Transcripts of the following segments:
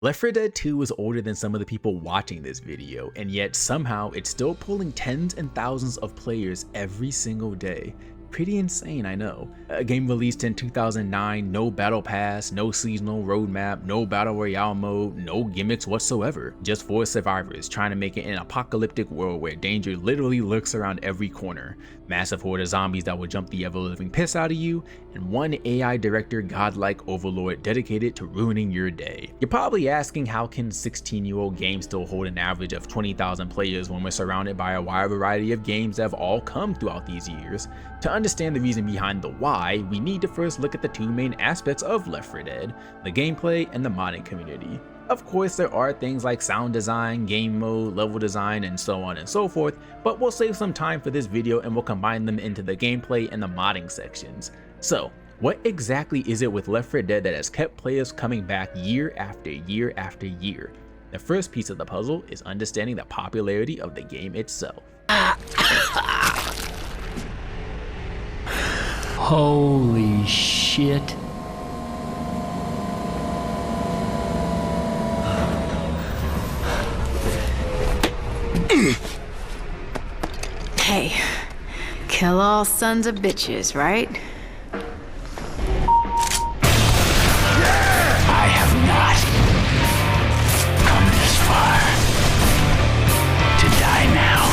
Left 4 Dead 2 is older than some of the people watching this video, and yet somehow it's still pulling tens and thousands of players every single day. Pretty insane, I know. A game released in 2009, no battle pass, no seasonal roadmap, no battle royale mode, no gimmicks whatsoever. Just 4 survivors trying to make it in an apocalyptic world where danger literally lurks around every corner. Massive horde of zombies that will jump the ever-living piss out of you, and one AI director godlike overlord dedicated to ruining your day. You're probably asking, how can 16-year-old games still hold an average of 20,000 players when we're surrounded by a wide variety of games that have all come throughout these years? To understand the reason behind the why, we need to first look at the two main aspects of Left 4 Dead, the gameplay and the modding community. Of course, there are things like sound design, game mode, level design, and so on and so forth, but we'll save some time for this video and we'll combine them into the gameplay and the modding sections. So, what exactly is it with Left 4 Dead that has kept players coming back year after year after year? The first piece of the puzzle is understanding the popularity of the game itself. Holy shit. Hey, kill all sons of bitches, right? I have not come this far to die now.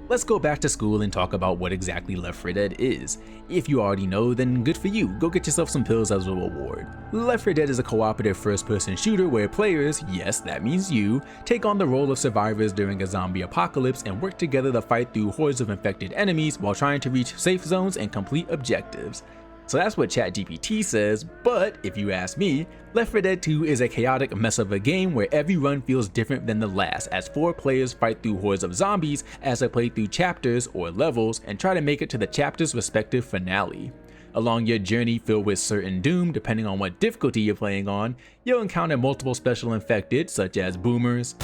Let's go back to school and talk about what exactly Left 4 Dead is. If you already know, then good for you, go get yourself some pills as a reward. Left 4 Dead is a cooperative first-person shooter where players, yes that means you, take on the role of survivors during a zombie apocalypse and work together to fight through hordes of infected enemies while trying to reach safe zones and complete objectives. So that's what ChatGPT says, but if you ask me, Left 4 Dead 2 is a chaotic mess of a game where every run feels different than the last, as 4 players fight through hordes of zombies as they play through chapters or levels and try to make it to the chapter's respective finale. Along your journey filled with certain doom, depending on what difficulty you're playing on, you'll encounter multiple special infected such as boomers.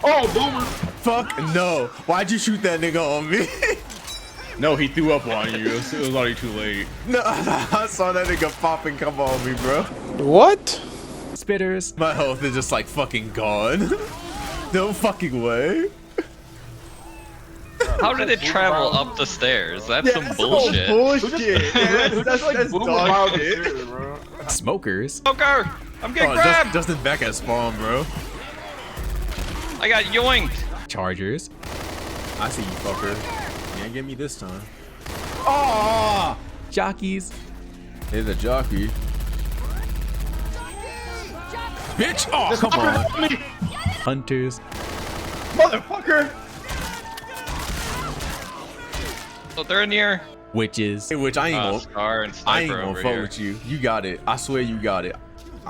Oh, boomer! Fuck no! Why'd you shoot that nigga on me? No, he threw up on you. It was already too late. No, I saw that nigga pop and come on me, bro. What? Spitters. My health is just like fucking gone. No fucking way. How did it travel up the stairs? That's some That's bullshit. Bullshit. That's dog shit. Stairs, bro. Smokers. Smoker! I'm getting Oh, grabbed! Justin back at spawn, bro. I got yoinked! Chargers. I see you, fucker. You ain't get me this time. Oh! Jockeys. There's a jockey. Bitch! Oh, come on. Hunters. Motherfucker! So they're in here. Witches. Which I ain't gonna, Scar and I ain't Sniper gonna over fuck here. with you. You got it. I swear you got it.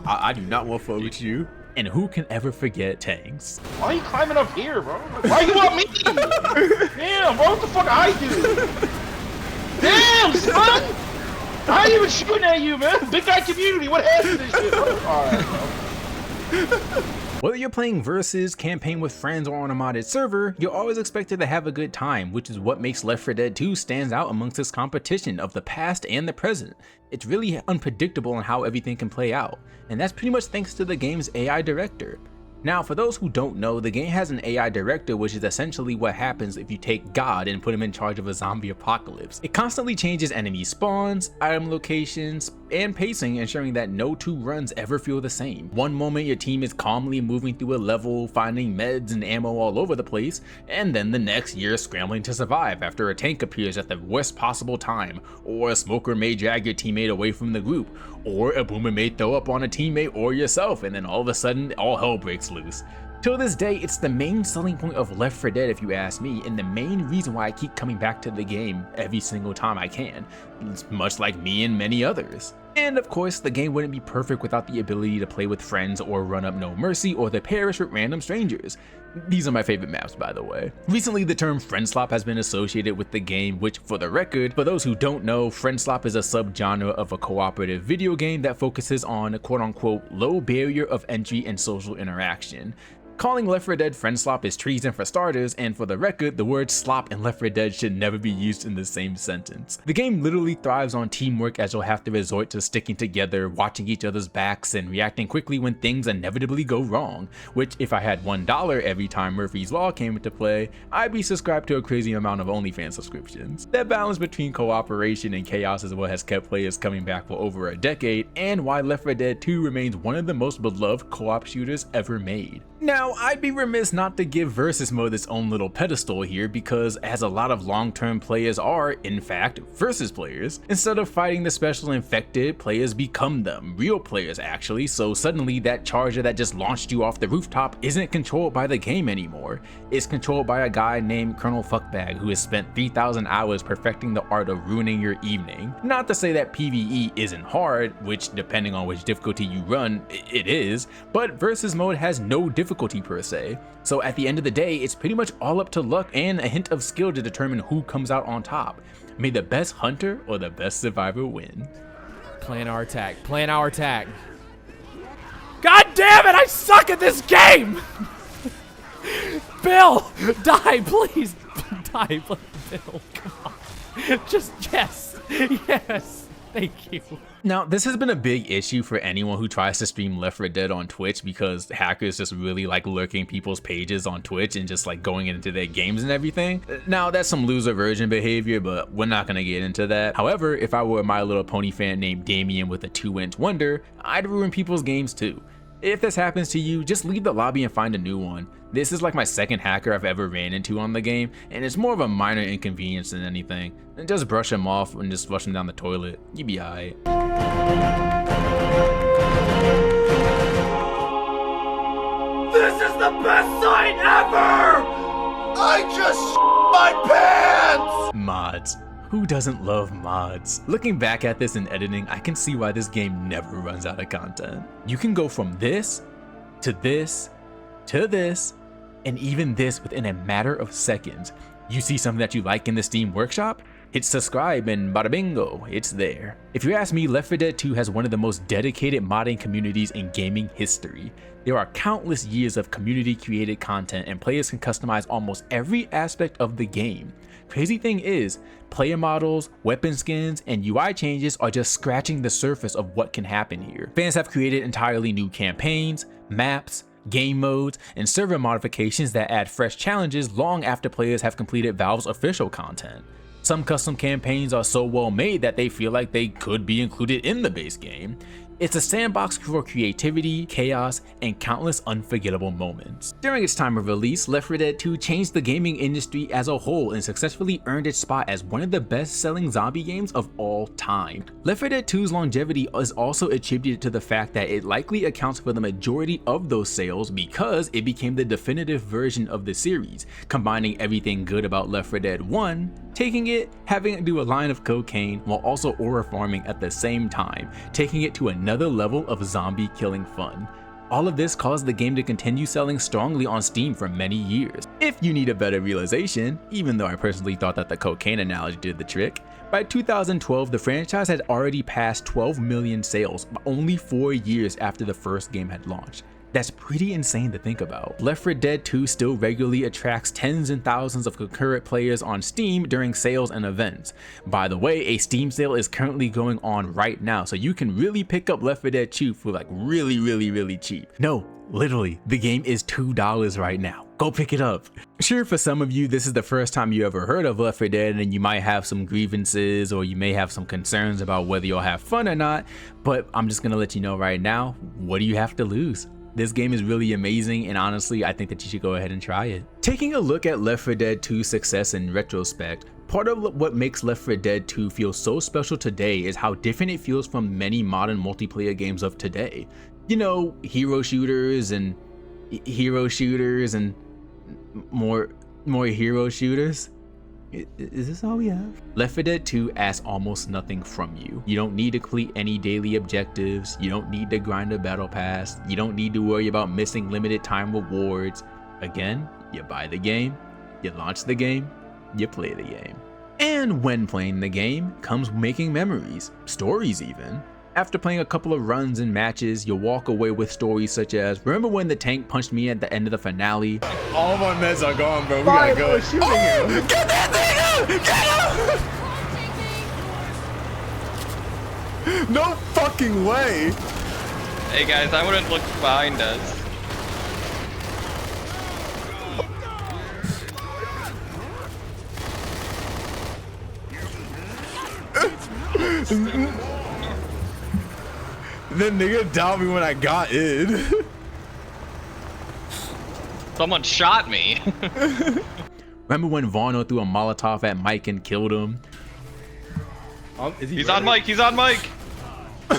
I do not want to fuck with you. And who can ever forget tanks? Why are you climbing up here, bro? Why you want me? Damn, bro, what the fuck I do? Damn, son! I ain't even shooting at you, man. Big guy community, what happened to this shit, bro? Alright, bro. Whether you're playing versus, campaign with friends, or on a modded server, you're always expected to have a good time, which is what makes Left 4 Dead 2 stands out amongst this competition of the past and the present. It's really unpredictable on how everything can play out, and that's pretty much thanks to the game's AI director. Now, for those who don't know, the game has an AI director, which is essentially what happens if you take God and put him in charge of a zombie apocalypse. It constantly changes enemy spawns, item locations, and pacing, ensuring that no 2 runs ever feel the same. One moment your team is calmly moving through a level, finding meds and ammo all over the place, and then the next you're scrambling to survive after a tank appears at the worst possible time, or a smoker may drag your teammate away from the group, or a boomer may throw up on a teammate or yourself, and then all of a sudden all hell breaks loose. Till this day, it's the main selling point of Left 4 Dead if you ask me, and the main reason why I keep coming back to the game every single time I can. It's much like me and many others. And of course, the game wouldn't be perfect without the ability to play with friends or run up No Mercy or the Parish with random strangers. These are my favorite maps, by the way. Recently, the term friend slop has been associated with the game, which, for the record, for those who don't know, friend slop is a subgenre of a cooperative video game that focuses on quote-unquote low barrier of entry and social interaction. Calling Left 4 Dead friend slop is treason for starters, and for the record, the word slop and Left 4 Dead should never be used in the same sentence. The game literally thrives on teamwork, as you'll have to resort to sticking together, watching each other's backs, and reacting quickly when things inevitably go wrong, which if I had $1 every time Murphy's Law came into play, I'd be subscribed to a crazy amount of OnlyFans subscriptions. That balance between cooperation and chaos is what has kept players coming back for over a decade, and why Left 4 Dead 2 remains one of the most beloved co-op shooters ever made. Now, I'd be remiss not to give Versus Mode its own little pedestal here, because as a lot of long-term players are, in fact, Versus players, instead of fighting the special infected, players become them, real players actually, so suddenly that charger that just launched you off the rooftop isn't controlled by the game anymore. It's controlled by a guy named Colonel Fuckbag who has spent 3,000 hours perfecting the art of ruining your evening. Not to say that PvE isn't hard, which depending on which difficulty you run, it is, but Versus Mode has no difficulty per se. So at the end of the day, it's pretty much all up to luck and a hint of skill to determine who comes out on top. May the best hunter or the best survivor win. Plan our attack. Plan our attack. God damn it! I suck at this game! Bill! Die, please! Die, please, Bill. Come on. Just yes. Yes. Thank you. Now, this has been a big issue for anyone who tries to stream Left 4 Dead on Twitch, because hackers just really like lurking people's pages on Twitch and just like going into their games and everything. Now, that's some loser version behavior, but we're not gonna get into that. However, if I were a My Little Pony fan named Damien with a 2-inch wonder, I'd ruin people's games too. If this happens to you, just leave the lobby and find a new one. This is like my second hacker I've ever ran into on the game, and it's more of a minor inconvenience than anything. And just brush him off and just flush him down the toilet. You be alright. This is the best sight ever! I just my pants! Mods. Who doesn't love mods? Looking back at this in editing, I can see why this game never runs out of content. You can go from this, to this, to this, and even this within a matter of seconds. You see something that you like in the Steam Workshop? Hit subscribe and bada bingo, it's there. If you ask me, Left 4 Dead 2 has one of the most dedicated modding communities in gaming history. There are countless years of community created content, and players can customize almost every aspect of the game. Crazy thing is, player models, weapon skins, and UI changes are just scratching the surface of what can happen here. Fans have created entirely new campaigns, maps, game modes, and server modifications that add fresh challenges long after players have completed Valve's official content. Some custom campaigns are so well made that they feel like they could be included in the base game. It's a sandbox for creativity, chaos, and countless unforgettable moments. During its time of release, Left 4 Dead 2 changed the gaming industry as a whole and successfully earned its spot as one of the best-selling zombie games of all time. Left 4 Dead 2's longevity is also attributed to the fact that it likely accounts for the majority of those sales because it became the definitive version of the series, combining everything good about Left 4 Dead 1, taking it, having it do a line of cocaine, while also aura farming at the same time, taking it to another level of zombie killing fun. All of this caused the game to continue selling strongly on Steam for many years. If you need a better realization, even though I personally thought that the cocaine analogy did the trick, by 2012 the franchise had already passed 12 million sales only 4 years after the first game had launched. That's pretty insane to think about. Left 4 Dead 2 still regularly attracts tens and thousands of concurrent players on Steam during sales and events. By the way, a Steam sale is currently going on right now, so you can really pick up Left 4 Dead 2 for like really cheap. No, literally, the game is $2 right now. Go pick it up. Sure, for some of you, this is the first time you ever heard of Left 4 Dead and you might have some grievances or you may have some concerns about whether you'll have fun or not, but I'm just gonna let you know right now, what do you have to lose? This game is really amazing, and honestly, I think that you should go ahead and try it. Taking a look at Left 4 Dead 2's success in retrospect, part of what makes Left 4 Dead 2 feel so special today is how different it feels from many modern multiplayer games of today. You know, hero shooters and more hero shooters. Is this all we have? Left 4 Dead 2 asks almost nothing from you. You don't need to complete any daily objectives. You don't need to grind a battle pass. You don't need to worry about missing limited time rewards. Again, you buy the game, you launch the game, you play the game. And when playing the game comes making memories, stories even. After playing a couple of runs and matches, you'll walk away with stories such as, remember when the tank punched me at the end of the finale? All my meds are gone, bro. We gotta go. Get that thing out! Get him! No fucking way. Hey guys, I wouldn't look behind us. The nigga downed me when I got in. Someone shot me. Remember when Varno threw a Molotov at Mike and killed him? He's on Mike. He's on Mike. What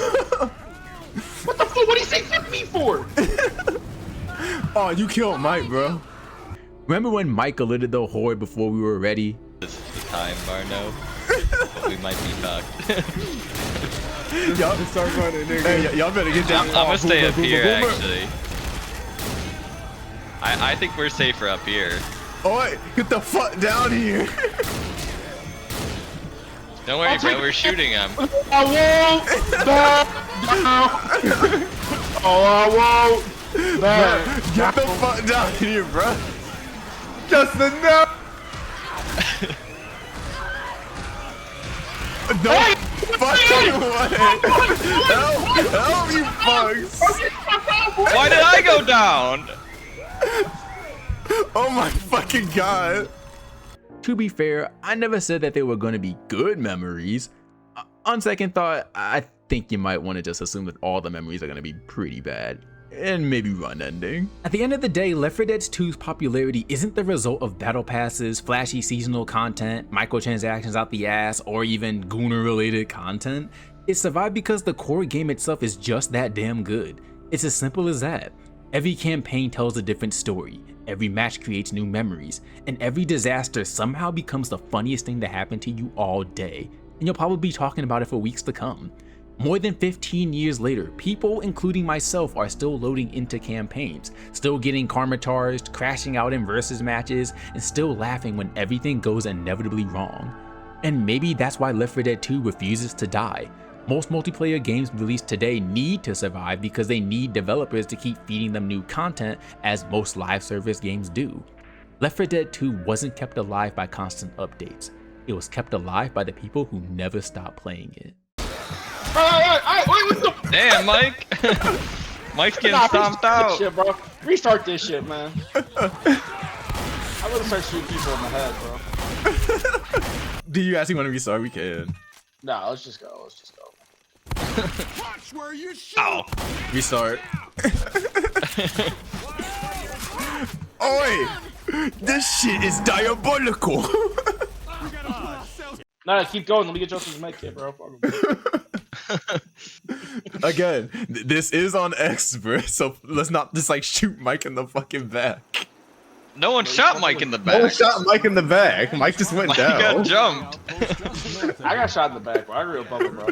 the fuck? What did he say fuck me for? Oh, you killed Mike, bro. Remember when Mike alerted the horde before we were ready? This is the time, Varno. But we might be fucked. Y'all just start running, nigga. Hey, y'all better get that. I'm gonna stay up here, actually. I think we're safer up here. Oh, wait, get the fuck down here. Don't worry, bro. We're shooting him. I won't back down. Oh, I won't back Get the fuck down here, bro. Justin, no. No fucking way. Help, you fucks. Why did I go down? Oh my fucking god. To be fair, I never said that they were going to be good memories. On second thought, I think you might want to just assume that all the memories are going to be pretty bad. And maybe run ending. At the end of the day, Left 4 Dead 2's popularity isn't the result of battle passes, flashy seasonal content, microtransactions out the ass, or even Gooner related content. It survived because the core game itself is just that damn good. It's as simple as that. Every campaign tells a different story, every match creates new memories, and every disaster somehow becomes the funniest thing to happen to you all day, and you'll probably be talking about it for weeks to come. More than 15 years later, people, including myself, are still loading into campaigns, still getting karma charged, crashing out in versus matches, and still laughing when everything goes inevitably wrong. And maybe that's why Left 4 Dead 2 refuses to die. Most multiplayer games released today need to survive because they need developers to keep feeding them new content, as most live service games do. Left 4 Dead 2 wasn't kept alive by constant updates. It was kept alive by the people who never stopped playing it. Alright, wait, what the? Damn, Mike. Mike's getting stomped out. Shit, bro. Restart this shit, man. I'm gonna start shooting people in the head, bro. Do you actually want to restart? We can. Nah, let's just go. Let's just go. Watch where you shoot! Ow. Restart. Oh wait, this shit is diabolical. Nah, keep going. Let me get Joseph's med kit, bro. Again, this is on X, bro. So let's not just like shoot Mike in the fucking back. No one shot Mike in the No one back. shot Mike in the back. Mike just went Mike down. got jumped. I got shot in the back, bro. I grew up bubble, bro.